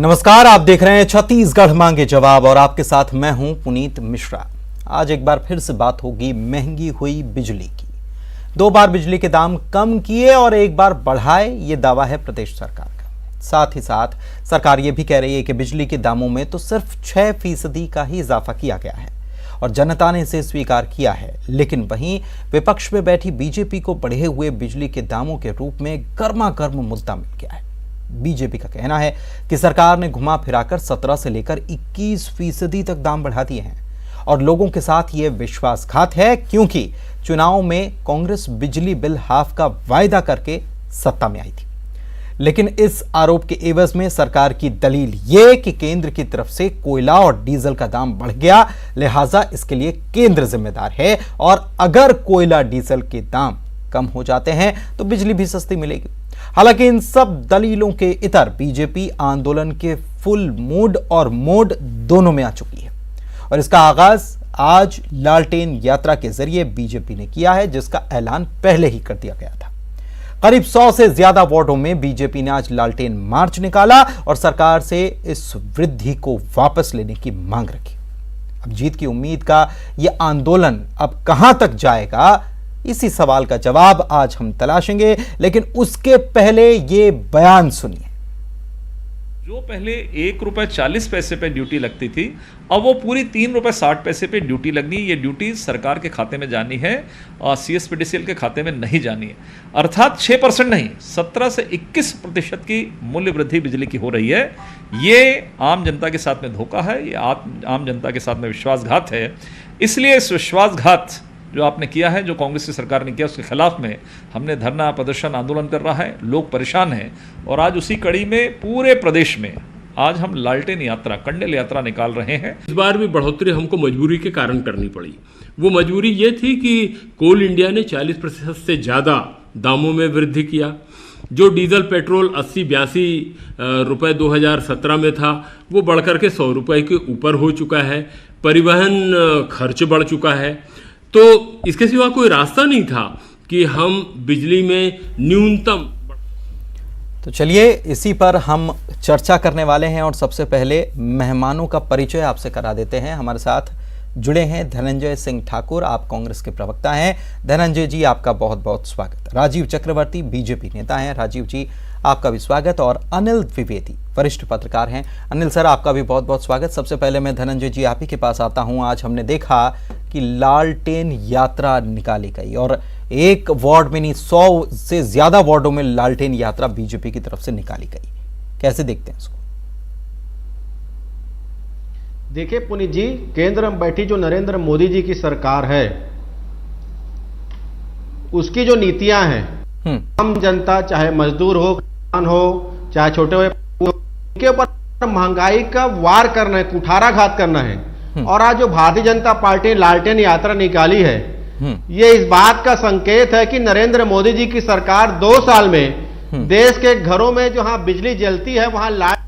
नमस्कार, आप देख रहे हैं छत्तीसगढ़ मांगे जवाब और आपके साथ मैं हूं पुनीत मिश्रा। आज एक बार फिर से बात होगी महंगी हुई बिजली की। 2 बार बिजली के दाम कम किए और 1 बार बढ़ाए, ये दावा है प्रदेश सरकार का। साथ ही साथ सरकार ये भी कह रही है कि बिजली के दामों में तो सिर्फ 6% का ही इजाफा किया गया है और जनता ने इसे स्वीकार किया है। लेकिन वहीं विपक्ष में बैठी बीजेपी को बढ़े हुए बिजली के दामों के रूप में गर्मा गर्म मुद्दा मिल गया है। बीजेपी का कहना है कि सरकार ने घुमा फिराकर 17 से लेकर 21% तक दाम बढ़ा दिए हैं और लोगों के साथ यह विश्वासघात है, क्योंकि चुनाव में कांग्रेस बिजली बिल हाफ का वायदा करके सत्ता में आई थी। लेकिन इस आरोप के एवज में सरकार की दलील यह कि केंद्र की तरफ से कोयला और डीजल का दाम बढ़ गया, लिहाजा इसके लिए केंद्र जिम्मेदार है और अगर कोयला डीजल के दाम कम हो जाते हैं तो बिजली भी सस्ती मिलेगी। हालांकि इन सब दलीलों के इतर बीजेपी आंदोलन के फुल मूड और मोड दोनों में आ चुकी है और इसका आगाज आज लालटेन यात्रा के जरिए बीजेपी ने किया है, जिसका ऐलान पहले ही कर दिया गया था। करीब 100 से ज्यादा वार्डों में बीजेपी ने आज लालटेन मार्च निकाला और सरकार से इस वृद्धि को वापस लेने की मांग रखी। अब जीत की उम्मीद का यह आंदोलन अब कहां तक जाएगा, इसी सवाल का जवाब आज हम तलाशेंगे। लेकिन उसके पहले ये बयान सुनिए। जो पहले ₹1.40 पे ड्यूटी लगती थी, अब वो पूरी ₹3.60 पे ड्यूटी लगनी। ये ड्यूटी सरकार के खाते में जानी है और CSPDCL के खाते में नहीं जानी है। अर्थात 6% नहीं, 17 से 21% की मूल्य वृद्धि बिजली की हो रही है। ये आम जनता के साथ में धोखा है, ये आम जनता के साथ में विश्वासघात है। इसलिए इस विश्वासघात जो आपने किया है, जो कांग्रेस की सरकार ने किया, उसके खिलाफ में हमने धरना प्रदर्शन आंदोलन कर रहा है। लोग परेशान हैं और आज उसी कड़ी में पूरे प्रदेश में आज हम लालटेन यात्रा, कंडेल यात्रा निकाल रहे हैं। इस बार भी बढ़ोतरी हमको मजबूरी के कारण करनी पड़ी। वो मजबूरी ये थी कि कोल इंडिया ने 40% से ज़्यादा दामों में वृद्धि किया। जो डीजल पेट्रोल 80-82 रुपये 2017 में था, वो बढ़कर के 100 रुपये के ऊपर हो चुका है। परिवहन खर्च बढ़ चुका है। तो इसके सिवा कोई रास्ता नहीं था कि हम बिजली में न्यूनतम। तो चलिए इसी पर हम चर्चा करने वाले हैं और सबसे पहले मेहमानों का परिचय आपसे करा देते हैं। हमारे साथ जुड़े हैं धनंजय सिंह ठाकुर, आप कांग्रेस के प्रवक्ता हैं। धनंजय जी, आपका बहुत बहुत स्वागत। राजीव चक्रवर्ती बीजेपी नेता हैं, राजीव जी आपका भी स्वागत। और अनिल द्विवेदी वरिष्ठ पत्रकार हैं। अनिल सर, आपका भी बहुत बहुत स्वागत। सबसे पहले मैं धनंजय जी आप ही के पास आता हूं। आज हमने देखा कि लालटेन यात्रा निकाली गई और एक वार्ड में नहीं, 100 से ज्यादा वार्डों में लालटेन यात्रा बीजेपी की तरफ से निकाली गई। कैसे देखते हैं इसको? देखिए पुनीत जी, केंद्र में बैठी जो नरेंद्र मोदी जी की सरकार है, उसकी जो नीतियां हैं, आम जनता, चाहे मजदूर हो, किसान हो, चाहे छोटे हो, उनके ऊपर महंगाई का वार करना है, कुठाराघात करना है। और आज जो भारतीय जनता पार्टी ने लालटेन यात्रा निकाली है, ये इस बात का संकेत है कि नरेंद्र मोदी जी की सरकार 2 साल में देश के घरों में जहां बिजली जलती है वहां लाइट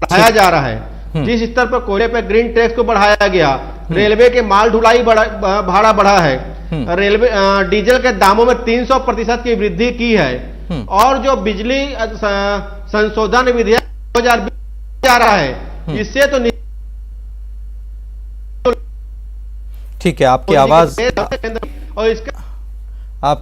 बढ़ाया जा रहा है। जिस स्तर पर कोयले पर ग्रीन टैक्स को बढ़ाया गया, रेलवे के माल ढुलाई भाड़ा बढ़ा है, रेलवे डीजल के दामों में 300% की वृद्धि की है और जो बिजली संशोधन विधेयक 2020 जा रहा है, इससे तो ठीक है। आपकी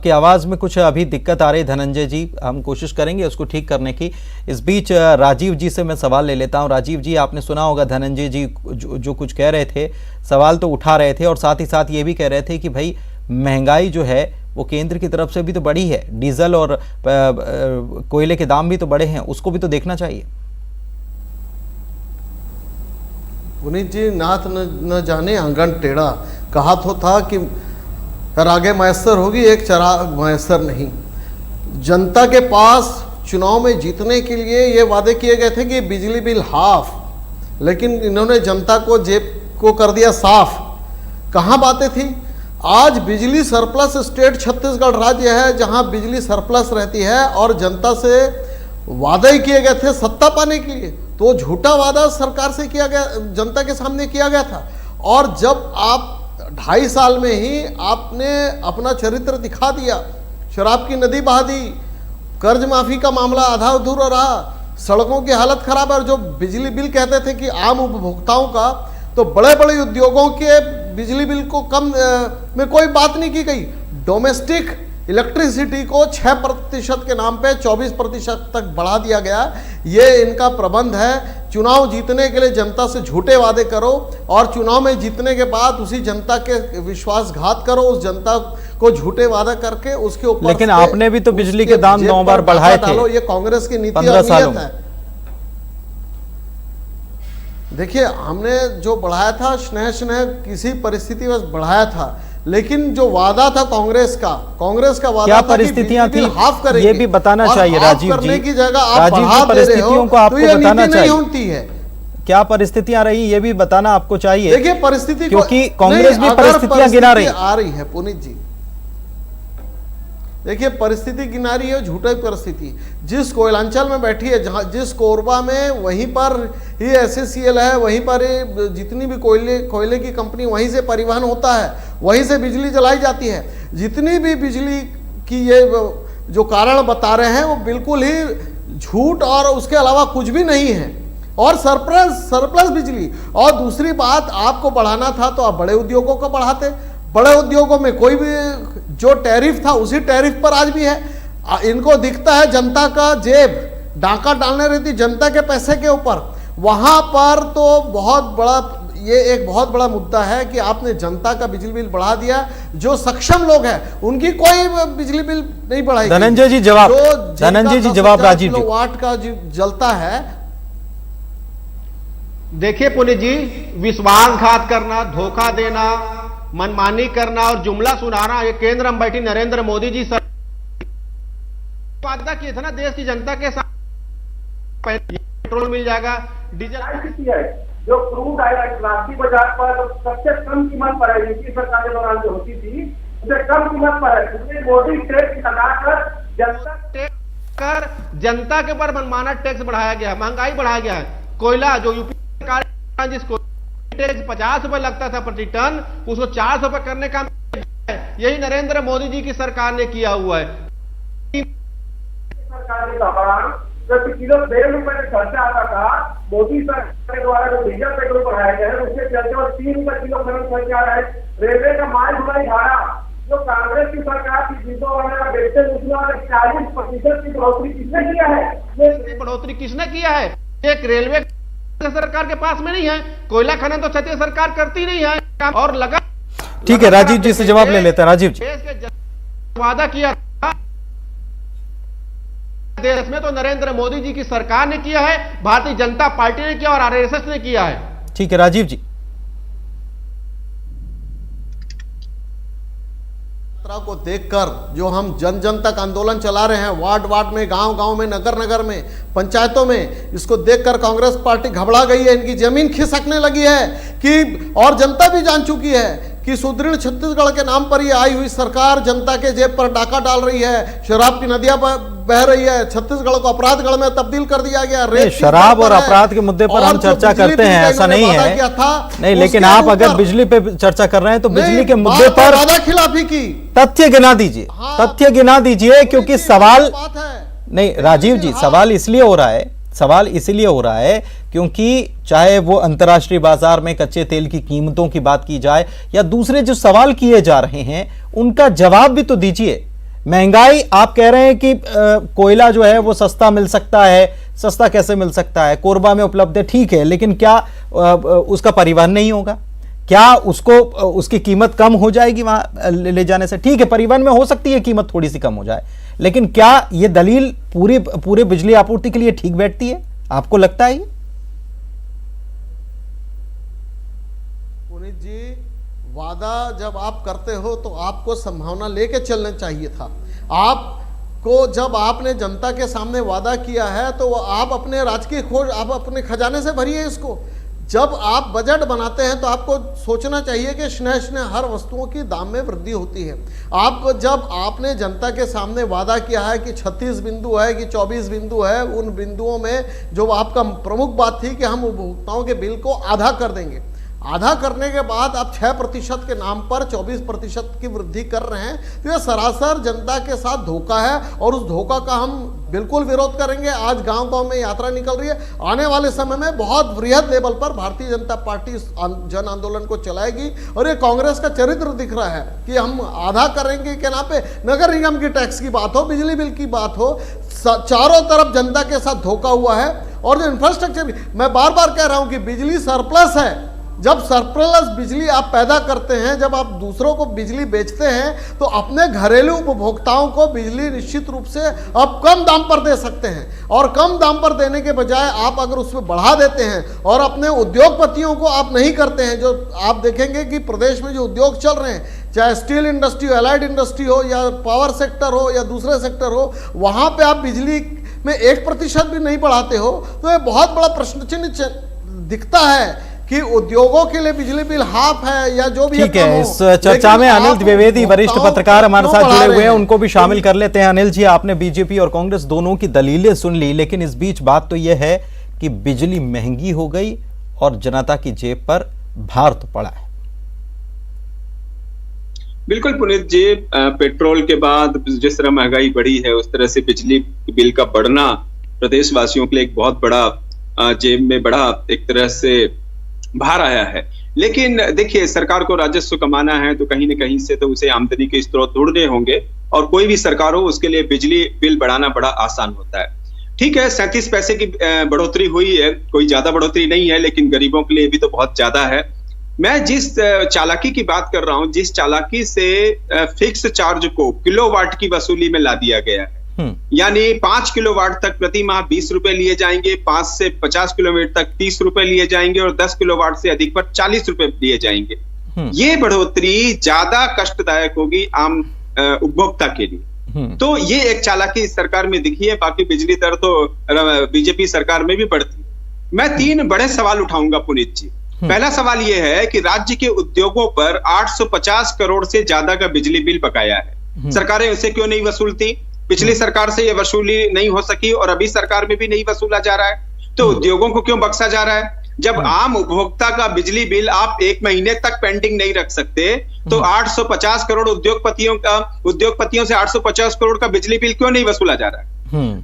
आवाज में कुछ अभी दिक्कत आ रही है धनंजय जी, हम कोशिश करेंगे उसको ठीक करने की। इस बीच राजीव जी से मैं सवाल ले लेता हूं। राजीव जी, आपने सुना होगा धनंजय जी जो कुछ कह रहे थे, सवाल तो उठा रहे थे और साथ ही साथ ये भी कह रहे थे कि भाई महंगाई जो है वो केंद्र की तरफ से भी तो बढ़ी है, डीजल और कोयले के दाम भी तो बढ़े हैं, उसको भी तो देखना चाहिए। पुनीत जी, नाथ न जाने आंगन टेढ़ा, कहा तो था कि रागे मैसर होगी, एक चराग मैसर नहीं। जनता के पास चुनाव में जीतने के लिए ये वादे किए गए थे कि बिजली बिल हाफ, लेकिन इन्होंने जनता को जेब को कर दिया साफ। कहाँ बातें थी? आज बिजली सरप्लस स्टेट छत्तीसगढ़ राज्य है, जहां बिजली सरप्लस रहती है और जनता से वादे किए गए थे सत्ता पाने के लिए, तो झूठा वादा सरकार से किया गया, जनता के सामने किया गया था। और जब आप 2.5 साल में ही आपने अपना चरित्र दिखा दिया, शराब की नदी बहा दी, कर्ज माफी का मामला आधा अधूरा रहा, सड़कों की हालत खराब है। और जो बिजली बिल कहते थे कि आम उपभोक्ताओं का, तो बड़े बड़े उद्योगों के बिजली बिल को कम में कोई बात नहीं की गई। डोमेस्टिक इलेक्ट्रिसिटी को 6% के नाम पे 24% तक बढ़ा दिया गया। ये इनका प्रबंध है। चुनाव जीतने के लिए जनता से झूठे वादे करो और चुनाव में जीतने के बाद उसी जनता के विश्वासघात करो, उस जनता को झूठे वादा करके उसके ऊपर। लेकिन आपने भी तो बिजली के दाम 9 बार बढ़ाए थे। ये कांग्रेस की नीति 15 सालों में। है। देखिए, हमने जो बढ़ाया था स्नेह किसी परिस्थिति में बढ़ाया था, लेकिन जो वादा था कांग्रेस का वादा क्या था परिस्थितियां थी हाफ करेंगे, ये भी बताना चाहिए राजीव जी। करने की जगह आप राजीव बढ़ा जी, दे रहे परिस्थितियों हो, को आपको तो ये बताना नीति नहीं चाहिए। होती है। क्या परिस्थितियां रही ये भी बताना आपको चाहिए। देखिए, परिस्थिति क्योंकि कांग्रेस भी परिस्थितियां गिना रही आ रही है पुनीत जी। देखिए, परिस्थिति गिना रही है, झूठी परिस्थिति। जिस कोयलांचल में बैठी है, जहां जिस कोरबा में, वहीं पर ही SACL है, वहीं पर जितनी भी कोयले की कंपनी, वहीं से परिवहन होता है, वहीं से बिजली जलाई जाती है। जितनी भी बिजली की ये जो कारण बता रहे हैं वो बिल्कुल ही झूठ और उसके अलावा कुछ भी नहीं है, और सरप्लस बिजली। और दूसरी बात, आपको बढ़ाना था तो आप बड़े उद्योगों को बढ़ाते। बड़े उद्योगों में कोई भी जो टैरिफ था उसी टैरिफ पर आज भी है। इनको दिखता है जनता का जेब, डाका डालने रहती जनता के पैसे के ऊपर। वहां पर तो बहुत बड़ा, ये एक बहुत बड़ा मुद्दा है कि आपने जनता का बिजली बिल बढ़ा दिया। जो सक्षम लोग हैं उनकी कोई बिजली बिल नहीं बढ़ाई। धनंजय जी जवाब, धनंजय जी जवाब राजीव जी। वाट का जलता है। देखिए पुनीत जी, विश्वासघात करना, धोखा देना, मनमानी करना और जुमला सुनाना, ये केंद्र में बैठी नरेंद्र मोदी जी सर वादा किए थे ना देश की जनता के साथ, पेट्रोल मिल जाएगा, डीजल है, जो क्रूड आया राष्ट्रीय बाजार पर सबसे कम कीमत पर है, नीति सरकार के दौरान जो होती थी उससे कम कीमत पर है। मोदी टैक्स लगाकर जनता के ऊपर मनमाना टैक्स बढ़ाया गया, महंगाई बढ़ाया गया है। कोयला जो यूपी सरकार जिसको टैक्स 50 रुपए लगता था प्रति टन, उसको 400 रुपए करने का यही नरेंद्र मोदी जी की सरकार ने किया हुआ है। सरकार के दौरान प्रति किलो 1.5 रुपए का खर्चा आता था, मोदी सरकार के द्वारा जो डीजल पेट्रोल बढ़ाया गया है उसके चलते और 3 रुपए किलो खर्च आ रहा है। रेलवे का माल ढुलाई भाड़ा जो कांग्रेस की सरकार की जीतों वाले बेचते उसमें 40% की बढ़ोतरी किसने किया है? ये बढ़ोतरी किसने किया है? एक रेलवे सरकार के पास में नहीं है, कोयला खनन तो छत्तीसगढ़ सरकार करती नहीं है। और लगा ठीक है, राजीव जी से जवाब ले लेते हैं। राजीव जी, देश के वादा किया था देश में तो नरेंद्र मोदी जी की सरकार ने किया है, भारतीय जनता पार्टी ने किया और RSS ने किया है। ठीक है राजीव जी। को देखकर जो हम जन जन तक आंदोलन चला रहे हैं, वार्ड में, गांव में, नगर में, पंचायतों में, इसको देखकर कांग्रेस पार्टी घबरा गई है। इनकी जमीन खिसकने लगी है कि, और जनता भी जान चुकी है कि सुदृढ़ छत्तीसगढ़ के नाम पर ये आई हुई सरकार जनता के जेब पर डाका डाल रही है। शराब की नदियां बह रही है, छत्तीसगढ़ को अपराधगढ़ में तब्दील कर दिया गया। शराब और अपराध के मुद्दे पर हम चर्चा करते हैं, ऐसा नहीं है नहीं, लेकिन आप अगर बिजली पे चर्चा कर रहे हैं तो बिजली के मुद्दे पर वादा खिलाफी की तथ्य गिना दीजिए, तथ्य गिना दीजिए, क्योंकि सवाल नहीं राजीव जी, सवाल इसलिए हो रहा है क्योंकि चाहे वो अंतर्राष्ट्रीय बाजार में कच्चे तेल की कीमतों की बात की जाए या दूसरे जो सवाल किए जा रहे हैं उनका जवाब भी तो दीजिए। महंगाई, आप कह रहे हैं कि कोयला जो है वो सस्ता मिल सकता है, सस्ता कैसे मिल सकता है? कोरबा में उपलब्ध है, ठीक है, लेकिन क्या उसका परिवहन नहीं होगा? क्या उसकी कीमत कम हो जाएगी वहां ले जाने से? ठीक है, परिवहन में हो सकती है कीमत थोड़ी सी कम हो जाए, लेकिन क्या ये दलील पूरे बिजली आपूर्ति के लिए ठीक बैठती है? आपको लगता है? पुनीत जी, वादा जब आप करते हो तो आपको संभावना लेके चलना चाहिए था। आपको जब आपने जनता के सामने वादा किया है तो आप अपने राजकीय खोज, आप अपने खजाने से भरिए इसको। जब आप बजट बनाते हैं तो आपको सोचना चाहिए कि स्नेह हर वस्तुओं की दाम में वृद्धि होती है। आपको जब आपने जनता के सामने वादा किया है कि 36 बिंदु है कि 24 बिंदु है, उन बिंदुओं में जो आपका प्रमुख बात थी कि हम उपभोक्ताओं के बिल को आधा कर देंगे, आधा करने के बाद आप 6% के नाम पर 24% की वृद्धि कर रहे हैं, तो ये सरासर जनता के साथ धोखा है और उस धोखा का हम बिल्कुल विरोध करेंगे। आज गांव-गांव में यात्रा निकल रही है, आने वाले समय में बहुत वृहद लेवल पर भारतीय जनता पार्टी इस जन आंदोलन को चलाएगी और ये कांग्रेस का चरित्र दिख रहा है कि हम आधा करेंगे के नाम पे। नगर निगम की टैक्स की बात हो, बिजली बिल की बात हो, चारों तरफ जनता के साथ धोखा हुआ है। और जो इंफ्रास्ट्रक्चर, मैं बार बार कह रहा हूं कि बिजली सरप्लस है। जब सरप्लस बिजली आप पैदा करते हैं, जब आप दूसरों को बिजली बेचते हैं, तो अपने घरेलू उपभोक्ताओं को बिजली निश्चित रूप से आप कम दाम पर दे सकते हैं। और कम दाम पर देने के बजाय आप अगर उसमें बढ़ा देते हैं और अपने उद्योगपतियों को आप नहीं करते हैं, जो आप देखेंगे कि प्रदेश में जो उद्योग चल रहे हैं, चाहे स्टील इंडस्ट्री हो, एलाइड इंडस्ट्री हो, या पावर सेक्टर हो, या दूसरे सेक्टर हो, वहाँ पर आप बिजली में 1% भी नहीं बढ़ाते हो, तो ये बहुत बड़ा प्रश्न चिन्ह दिखता है कि उद्योगों के लिए बिजली बिल हाफ है या जो भी। ठीक है, इस चर्चा में अनिल द्विवेदी वरिष्ठ पत्रकार हमारे साथ जुड़े हुए हैं, उनको भी शामिल कर लेते हैं। अनिल जी, आपने बीजेपी और कांग्रेस दोनों की दलीलें सुन ली, लेकिन इस बीच बात तो यह है कि बिजली महंगी हो गई और जनता की जेब पर भार तो पड़ा है। बिल्कुल पुनीत जी, पेट्रोल के बाद जिस तरह महंगाई बढ़ी है, उस तरह से बिजली बिल का बढ़ना प्रदेशवासियों के लिए एक बहुत बड़ा जेब में बड़ा एक तरह से भार आया है। लेकिन देखिए, सरकार को राजस्व कमाना है तो कहीं न कहीं से तो उसे आमदनी के स्रोत ढूंढने होंगे, और कोई भी सरकार हो उसके लिए बिजली बिल बढ़ाना बड़ा आसान होता है। ठीक है, 37 पैसे की बढ़ोतरी हुई है, कोई ज्यादा बढ़ोतरी नहीं है, लेकिन गरीबों के लिए भी तो बहुत ज्यादा है। मैं जिस चालाकी की बात कर रहा हूं, जिस चालाकी से फिक्स चार्ज को किलोवाट की वसूली में ला दिया गया है, यानी 5 किलोवाट तक प्रति माह 20 रुपए लिए जाएंगे, 5 से 50 किलोवाट तक 30 रुपए लिए जाएंगे, और 10 किलोवाट से अधिक पर 40 रुपए लिए जाएंगे। ये बढ़ोतरी ज्यादा कष्टदायक होगी आम उपभोक्ता के लिए। तो ये एक चालाकी इस सरकार में दिखी है। बाकी बिजली दर तो बीजेपी सरकार में भी बढ़ती है। मैं 3 बड़े सवाल उठाऊंगा पुनीत जी। पहला सवाल यह है कि राज्य के उद्योगों पर 850 करोड़ से ज्यादा का बिजली बिल बकाया है, सरकारें उसे क्यों नहीं वसूलती? पिछली सरकार से यह वसूली नहीं हो सकी और अभी सरकार में भी नहीं वसूला जा रहा है, तो उद्योगों को क्यों बख्शा जा रहा है? जब आम उपभोक्ता का बिजली बिल आप 1 महीने तक पेंडिंग नहीं रख सकते, तो 850 करोड़ उद्योगपतियों से 850 करोड़ का बिजली बिल क्यों नहीं वसूला जा रहा है?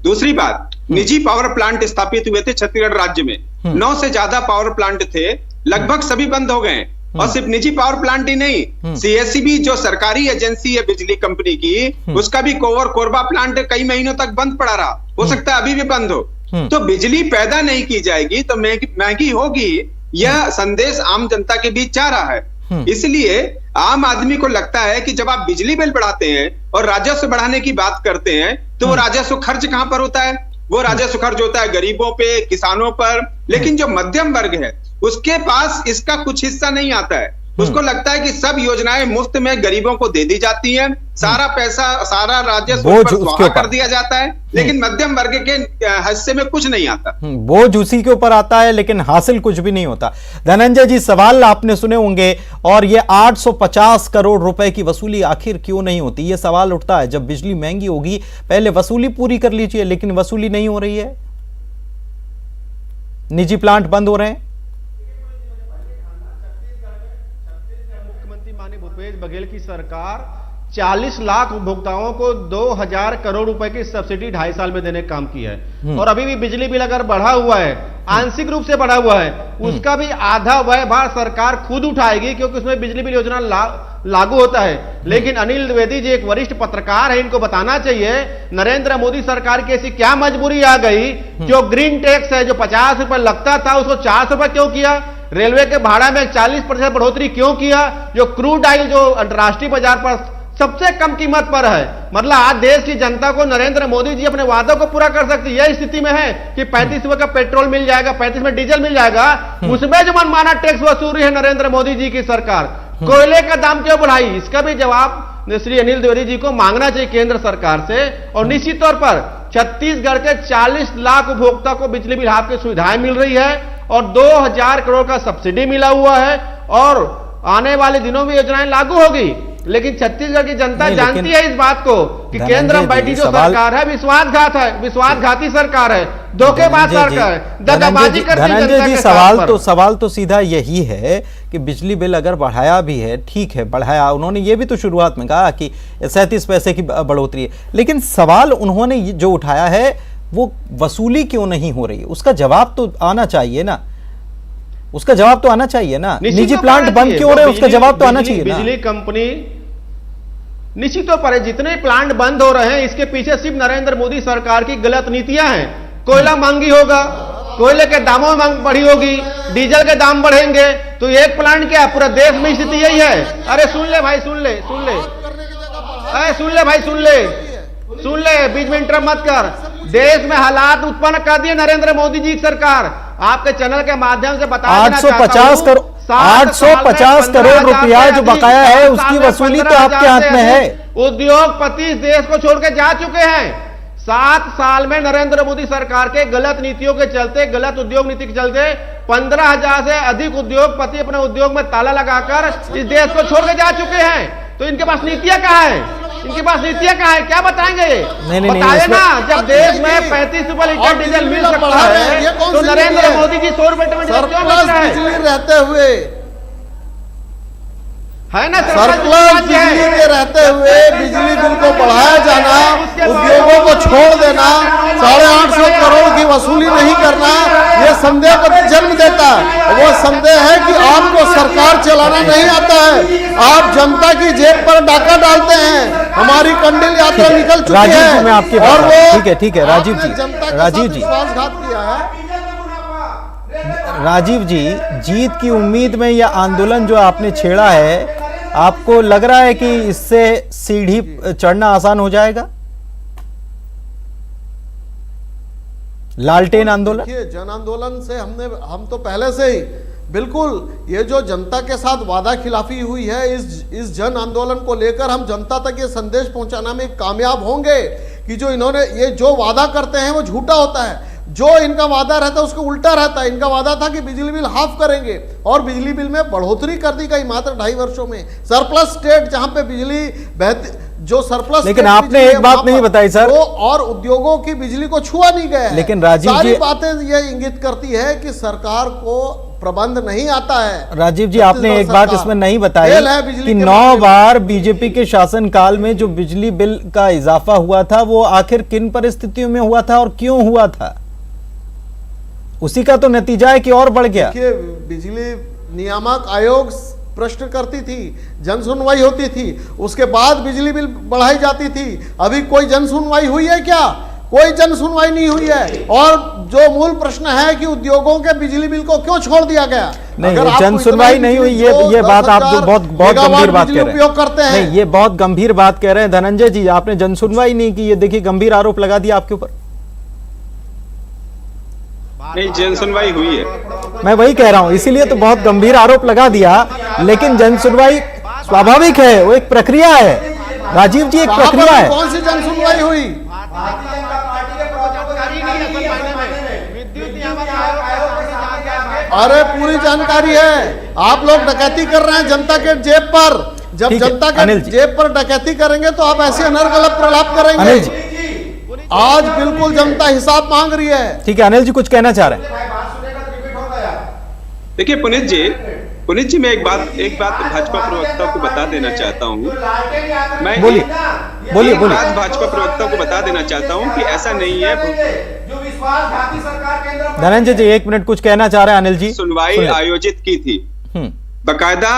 दूसरी बात, निजी पावर प्लांट स्थापित हुए थे छत्तीसगढ़ राज्य में, 9 से ज्यादा पावर प्लांट थे, लगभग सभी बंद हो गए। और सिर्फ निजी पावर प्लांट ही नहीं, सीएसईबी जो सरकारी एजेंसी है बिजली कंपनी की, उसका भी कोरबा प्लांट कई महीनों तक बंद पड़ा रहा, हो सकता है अभी भी बंद हो। तो बिजली पैदा नहीं की जाएगी तो महंगी होगी, यह संदेश आम जनता के बीच जा रहा है। इसलिए आम आदमी को लगता है कि जब आप बिजली बिल बढ़ाते हैं और राजस्व बढ़ाने की बात करते हैं, तो वो राजस्व खर्च कहां पर होता है? वो राजस्व खर्च होता है गरीबों पे, किसानों पर। लेकिन जो मध्यम वर्ग है उसके पास इसका कुछ हिस्सा नहीं आता है। उसको लगता है कि सब योजनाएं मुफ्त में गरीबों को दे दी जाती हैं, सारा पैसा, सारा राजस्व स्वाहा कर दिया जाता है, लेकिन मध्यम वर्ग के हिस्से में कुछ नहीं आता। बोझ उसी के ऊपर आता है, लेकिन हासिल कुछ भी नहीं होता। धनंजय जी, सवाल आपने सुने होंगे, और ये 850 करोड़ रुपए की वसूली आखिर क्यों नहीं होती? ये सवाल उठता है। जब बिजली महंगी होगी, पहले वसूली पूरी कर लीजिए, लेकिन वसूली नहीं हो रही है, निजी प्लांट बंद हो रहे हैं। भूपेश बघेल की सरकार 40 लाख उपभोक्ताओं को 2000 करोड़ रुपए की सब्सिडी 2.5 साल में देने का काम किया है। और अभी भी बिजली बिल अगर बढ़ा हुआ है, आंशिक रूप से बढ़ा हुआ है, उसका भी आधा व्यय भार सरकार खुद उठाएगी, क्योंकि उसमें बिजली बिल योजना लागू होता है। लेकिन अनिल द्विवेदी जी एक वरिष्ठ पत्रकार है, इनको बताना चाहिए नरेंद्र मोदी सरकार की ऐसी क्या मजबूरी आ गई, जो ग्रीन टैक्स है, जो 50 रुपए लगता था, उसको 400 रुपए क्यों किया? रेलवे के भाड़ा में 40% बढ़ोतरी क्यों किया? जो क्रूड ऑयल जो अंतर्राष्ट्रीय बाजार पर सबसे कम कीमत पर है, मतलब आज देश की जनता को नरेंद्र मोदी जी अपने वादों को पूरा कर सकती है। यह स्थिति में है कि 35 रुपए का पेट्रोल मिल जाएगा, 35 में डीजल मिल जाएगा, उसमें जो मनमाना टैक्स वसूल रही है नरेंद्र मोदी जी की सरकार। कोयले का दाम क्यों बढ़ाई? इसका भी जवाब श्री अनिल द्विवेदी जी को मांगना चाहिए केंद्र सरकार से। और निश्चित तौर पर छत्तीसगढ़ के 40 लाख उपभोक्ता को बिजली बिल हाफ की सुविधाएं मिल रही है और 2000 करोड़ का सब्सिडी मिला हुआ है, और आने वाले दिनों में योजनाएं लागू होगी। लेकिन छत्तीसगढ़ की जनता जानती है इस बात को कि केंद्र में बैठी जो सरकार है विश्वासघाती सरकार है, धोखेबाज सरकार है, दगाबाजी करती है जनता धनंजय जी, के साथ पर। सवाल तो सीधा यही है कि बिजली बिल अगर बढ़ाया भी है, ठीक है बढ़ाया, उन्होंने ये भी तो शुरुआत में कहा कि 37 पैसे की बढ़ोतरी है, लेकिन सवाल उन्होंने जो उठाया है वो वसूली क्यों नहीं हो रही है, उसका जवाब तो आना चाहिए ना, उसका जवाब तो आना चाहिए ना। निजी प्लांट बंद क्यों हो रहे हैं, उसका जवाब तो आना चाहिए ना। बिजली कंपनी निश्चित तौर पर जितने प्लांट बंद हो रहे हैं इसके पीछे सिर्फ नरेंद्र मोदी सरकार की गलत नीतियां हैं। कोयला महंगी होगा, कोयले के दामों में बढ़ी होगी, डीजल के दाम बढ़ेंगे, तो एक प्लांट क्या पूरा देश में स्थिति यही है। अरे सुन ले भाई, सुन ले भाई, सुन ले, बीच में इंटरप्ट मत कर। देश में हालात उत्पन्न कर दिए नरेंद्र मोदी जी की सरकार। आपके चैनल के माध्यम से बता 850 करोड़ रुपया जो बकाया है उसकी वसूली तो आपके हाथ में है। उद्योगपति इस देश को छोड़ के जा चुके हैं। 7 साल में नरेंद्र मोदी सरकार के गलत नीतियों के चलते, गलत उद्योग नीति के चलते 15,000 से अधिक उद्योगपति अपने उद्योग में ताला लगाकर इस देश को छोड़ के जा चुके हैं। तो इनके पास नीतियां कहां है? इनके पास नीतियां कहां है? क्या बताएंगे? बताइए ना। जब देश में 35 रुपए लीटर डीजल मिल सकता है तो नरेंद्र मोदी जी 100 रुपए क्यों बेच रहे हैं? रहते हुए है ना सरप्लस बिजली के रहते हुए बिजली बिल को बढ़ाया जाना, उद्योगों को छोड़ देना, 850 करोड़ की वसूली नहीं करना, ये संदेह को जन्म देता है। वो संदेह है कि आपको सरकार चलाना नहीं आता है, आप जनता की जेब पर डाका डालते हैं। हमारी कंडिल यात्रा निकल चुकी है और वो ठीक है राजीव जी, विश्वासघात किया है। राजीव जी, जीत की उम्मीद में यह आंदोलन जो आपने छेड़ा है, आपको लग रहा है कि इससे सीढ़ी चढ़ना आसान हो जाएगा? लालटेन आंदोलन, देखिए जन आंदोलन से हम तो पहले से ही बिल्कुल ये जो जनता के साथ वादा खिलाफी हुई है, इस जन आंदोलन को लेकर हम जनता तक ये संदेश पहुंचाना में कामयाब होंगे कि जो इन्होंने ये जो वादा करते हैं वो झूठा होता है। जो इनका वादा रहता है उसको उल्टा रहता है। इनका वादा था कि बिजली बिल हाफ करेंगे और बिजली बिल में बढ़ोतरी कर दी गई मात्र 2.5 वर्षों में। सरप्लस स्टेट जहां पे बिजली जो सरप्लस, लेकिन आपने एक बात नहीं बताई सर, वो और उद्योगों की बिजली को छुआ नहीं गया है। लेकिन राजीव जी, सारी बातें ये इंगित करती है कि सरकार को प्रबंध नहीं आता है। राजीव जी, आपने एक बात इसमें नहीं बताई कि 9 बार बीजेपी के शासनकाल में जो बिजली बिल का इजाफा हुआ था वो आखिर किन परिस्थितियों में हुआ था और क्यों हुआ था? उसी का तो नतीजा है कि और बढ़ गया। देखिए, बिजली नियामक आयोग प्रश्न करती थी, जन सुनवाई होती थी, उसके बाद बिजली बिल बढ़ाई जाती थी। अभी कोई जन सुनवाई हुई है क्या? कोई जन सुनवाई नहीं हुई है। और जो मूल प्रश्न है कि उद्योगों के बिजली बिल को क्यों छोड़ दिया गया? नहीं, जन सुनवाई नहीं हुई, ये बात आप जो बहुत गंभीर बात कह रहे हैं। नहीं, ये बहुत गंभीर बात कह रहे हैं धनंजय जी, आपने जन सुनवाई नहीं की, ये देखिए गंभीर आरोप लगा दिया आपके ऊपर। नहीं, जन सुनवाई हुई है, मैं वही कह रहा हूं, इसीलिए तो बहुत गंभीर आरोप लगा दिया। लेकिन जन सुनवाई स्वाभाविक है, वो एक प्रक्रिया है राजीव जी, एक प्रक्रिया है। कौन सी जन सुनवाई हुई? अरे पूरी जानकारी है। आप लोग डकैती कर रहे हैं जनता के जेब पर। जब जनता के जेब पर डकैती करेंगे तो आप ऐसे अनर्गल प्रलाप करेंगे। आज बिल्कुल जनता हिसाब मांग रही है। ठीक है, अनिल जी कुछ कहना चाह रहे हैं। देखिए पुनीत जी, मैं एक बात भाजपा प्रवक्ता को बता देना चाहता हूँ। मैं बोलिए। भाजपा प्रवक्ता को बता देना चाहता हूँ कि ऐसा नहीं है। धनंजय जी 1 मिनट कुछ कहना चाह रहे हैं अनिल जी। सुनवाई आयोजित की थी, बकायदा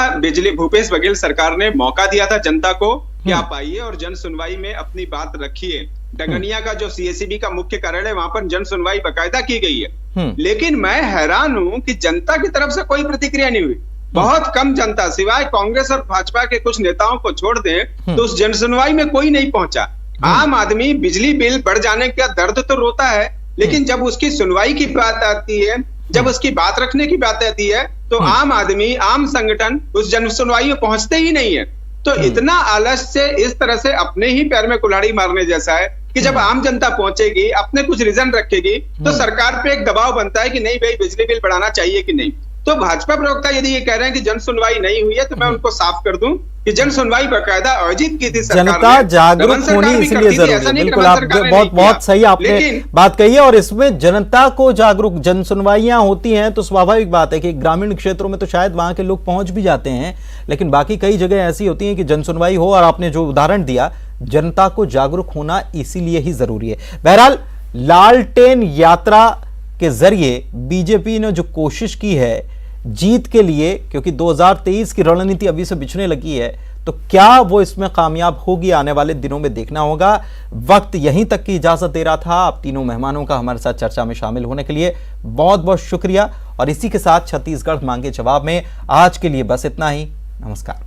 भूपेश बघेल सरकार ने मौका दिया था जनता को कि आप आइए और जन सुनवाई में अपनी बात रखिए। डगनिया का जो सीएसईबी का मुख्य कार्यालय, वहां पर जन सुनवाई बकायदा की गई है। लेकिन मैं हैरान हूं कि जनता की तरफ से कोई प्रतिक्रिया नहीं हुई। बहुत कम जनता, सिवाय कांग्रेस और भाजपा के कुछ नेताओं को छोड़ दें तो उस जन सुनवाई में कोई नहीं पहुंचा। आम आदमी बिजली बिल बढ़ जाने का दर्द तो रोता है, लेकिन जब उसकी सुनवाई की बात आती है, जब उसकी बात रखने की बात आती है, तो आम आदमी, आम संगठन उस जन सुनवाई में पहुंचते ही नहीं है। तो इतना आलस्य इस तरह से अपने ही पैर में कुल्हाड़ी मारने जैसा है कि जब आम जनता पहुंचेगी, अपने कुछ रीजन रखेगी, तो सरकार पे एक दबाव बनता है कि नहीं भाई बिजली बिल बढ़ाना चाहिए कि नहीं। तो भाजपा प्रवक्ता यदि ये कह रहे हैं कि जन सुनवाई नहीं हुई है, तो मैं उनको साफ कर दूं कि जन सुनवाई बाकायदा आयोजित की थी सरकार ने। जनता जागरूक होनी इसलिए जरूरी है। बिल्कुल, आप बहुत सही आपने बात कही है। और इसमें जनता को जागरूक, जन सुनवाइयां होती हैं तो स्वाभाविक बात है कि ग्रामीण क्षेत्रों में तो शायद वहां के लोग पहुंच भी जाते हैं, लेकिन बाकी कई जगह ऐसी होती हैं कि जन सुनवाई हो। और आपने जो उदाहरण दिया, जनता को जागरूक होना इसीलिए ही जरूरी है। बहरहाल, लालटेन यात्रा के जरिए बीजेपी ने जो कोशिश की है जीत के लिए, क्योंकि 2023 की रणनीति अभी से बिछने लगी है, तो क्या वो इसमें कामयाब होगी आने वाले दिनों में देखना होगा। वक्त यहीं तक की इजाजत दे रहा था। आप तीनों मेहमानों का हमारे साथ चर्चा में शामिल होने के लिए बहुत बहुत शुक्रिया। और इसी के साथ छत्तीसगढ़ मांगे जवाब में आज के लिए बस इतना ही। नमस्कार।